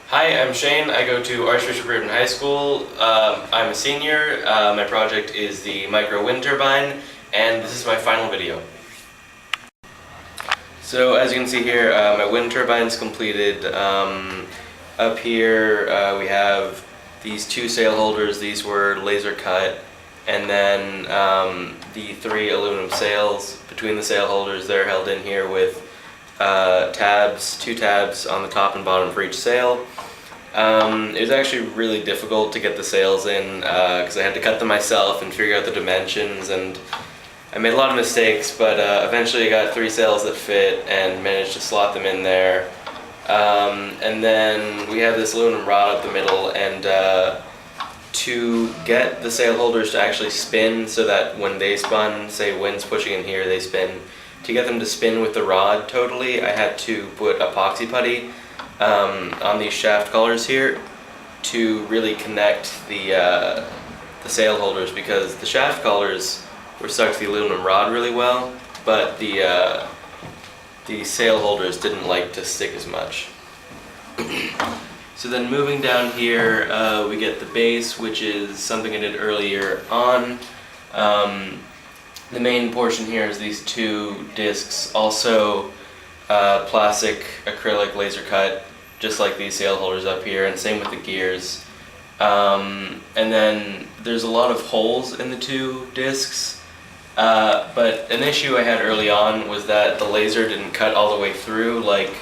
Hi, I'm Shane. I go to Archbishop Riordan High School. I'm a senior. My project is the micro wind turbine, and this is my final video. So as you can see here, my wind turbine is completed. Up here we have these two sail holders. These were laser cut, and then the three aluminum sails between the sail holders. They're held in here with two tabs on the top and bottom for each sail. It was actually really difficult to get the sails in because I had to cut them myself and figure out the dimensions, and I made a lot of mistakes, but eventually I got three sails that fit and managed to slot them in there. And then we have this aluminum rod up the middle, and to get the sail holders to actually spin so that when they spun, say wind's pushing in here, they spin. To get them to spin with the rod totally, I had to put epoxy putty on these shaft collars here to really connect the sail holders, because the shaft collars were stuck to the aluminum rod really well, but the sail holders didn't like to stick as much. So then moving down here, we get the base, which is something I did earlier on. The main portion here is these two discs, also plastic acrylic laser cut, just like these sail holders up here, and same with the gears. And then there's a lot of holes in the two discs, but an issue I had early on was that the laser didn't cut all the way through, like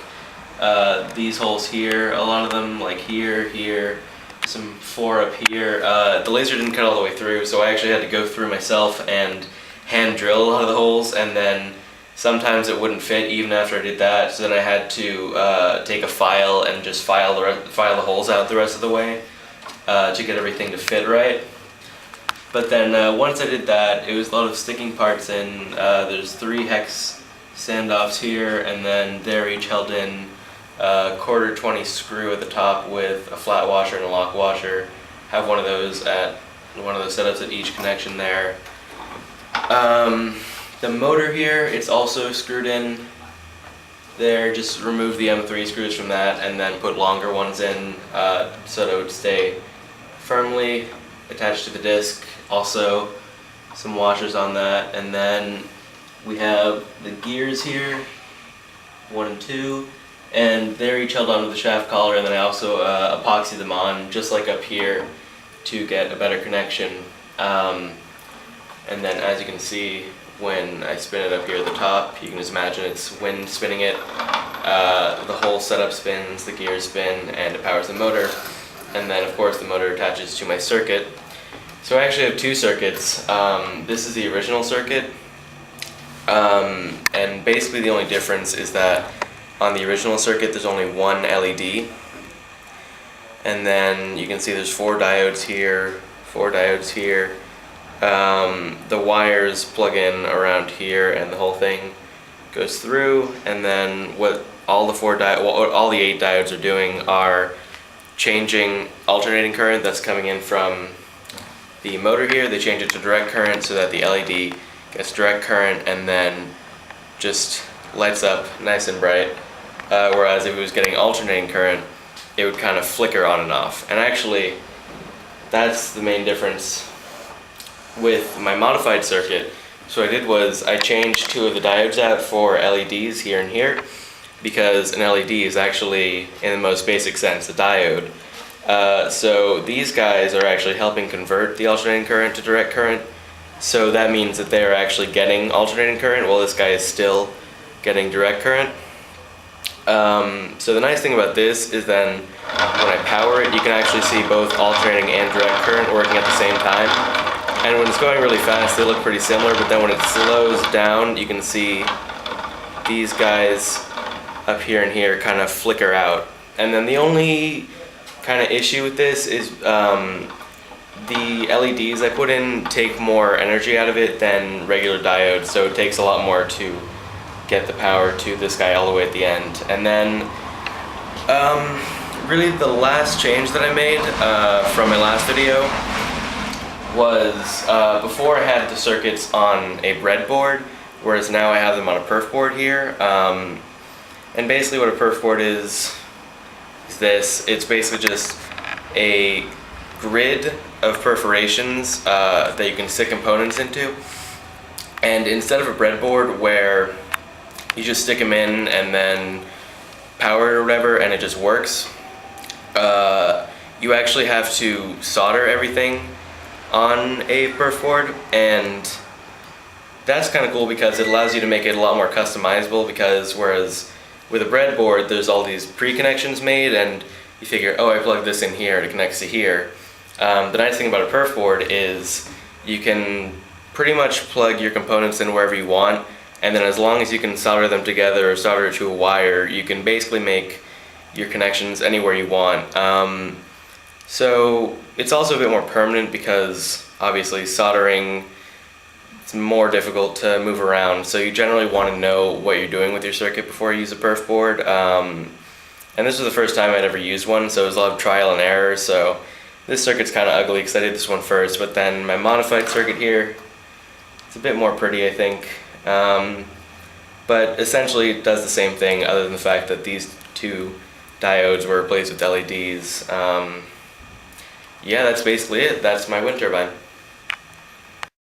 these holes here, a lot of them, like here, some four up here. The laser didn't cut all the way through, so I actually had to go through myself and hand drill a lot of the holes, and then sometimes it wouldn't fit even after I did that, so then I had to take a file and just file the holes out the rest of the way to get everything to fit right. But then once I did that, it was a lot of sticking parts in. There's 3 hex standoffs here, and then they're each held in a 1/4-20 screw at the top with a flat washer and a lock washer. Have one of those setups at each connection there. The motor here, it's also screwed in there. Just remove the M3 screws from that and then put longer ones in so that it would stay firmly attached to the disc. Also some washers on that, and then we have the gears here, 1 and 2, and they're each held onto the shaft collar, and then I also epoxy them on just like up here to get a better connection. And then as you can see, when I spin it up here at the top, you can just imagine it's wind spinning it. The whole setup spins, the gears spin, and it powers the motor. And then of course the motor attaches to my circuit. So I actually have 2 circuits. This is the original circuit. And basically the only difference is that on the original circuit there's only 1 LED. And then you can see there's 4 diodes here, 4 diodes here. The wires plug in around here, and the whole thing goes through. And then what all the 8 diodes are doing are changing alternating current that's coming in from the motor here. They change it to direct current so that the LED gets direct current and then just lights up nice and bright. Whereas if it was getting alternating current, it would kind of flicker on and off. And actually, that's the main difference with my modified circuit. So what I did was I changed 2 of the diodes out for LEDs here and here, because an LED is actually, in the most basic sense, a diode. So these guys are actually helping convert the alternating current to direct current. So that means that they're actually getting alternating current while this guy is still getting direct current. So the nice thing about this is then when I power it, you can actually see both alternating and direct current working at the same time. And when it's going really fast, they look pretty similar, but then when it slows down, you can see these guys up here and here kind of flicker out. And then the only kind of issue with this is the LEDs I put in take more energy out of it than regular diodes, so it takes a lot more to get the power to this guy all the way at the end. And then really the last change that I made from my last video was before I had the circuits on a breadboard, whereas now I have them on a perf board here. And basically what a perf board is this. It's basically just a grid of perforations that you can stick components into. And instead of a breadboard where you just stick them in and then power it or whatever and it just works, you actually have to solder everything on a perf board, and that's kind of cool because it allows you to make it a lot more customizable, because whereas with a breadboard there's all these pre-connections made and you figure, oh, I plug this in here, it connects to here. The nice thing about a perf board is you can pretty much plug your components in wherever you want, and then as long as you can solder them together or solder to a wire, you can basically make your connections anywhere you want. So it's also a bit more permanent because obviously soldering, it's more difficult to move around, so you generally want to know what you're doing with your circuit before you use a perf board. And this was the first time I'd ever used one, so it was a lot of trial and error. So this circuit's kind of ugly because I did this one first, but then my modified circuit here, it's a bit more pretty, I think. But essentially it does the same thing, other than the fact that these two diodes were replaced with LEDs. Yeah, that's basically it. That's my wind turbine.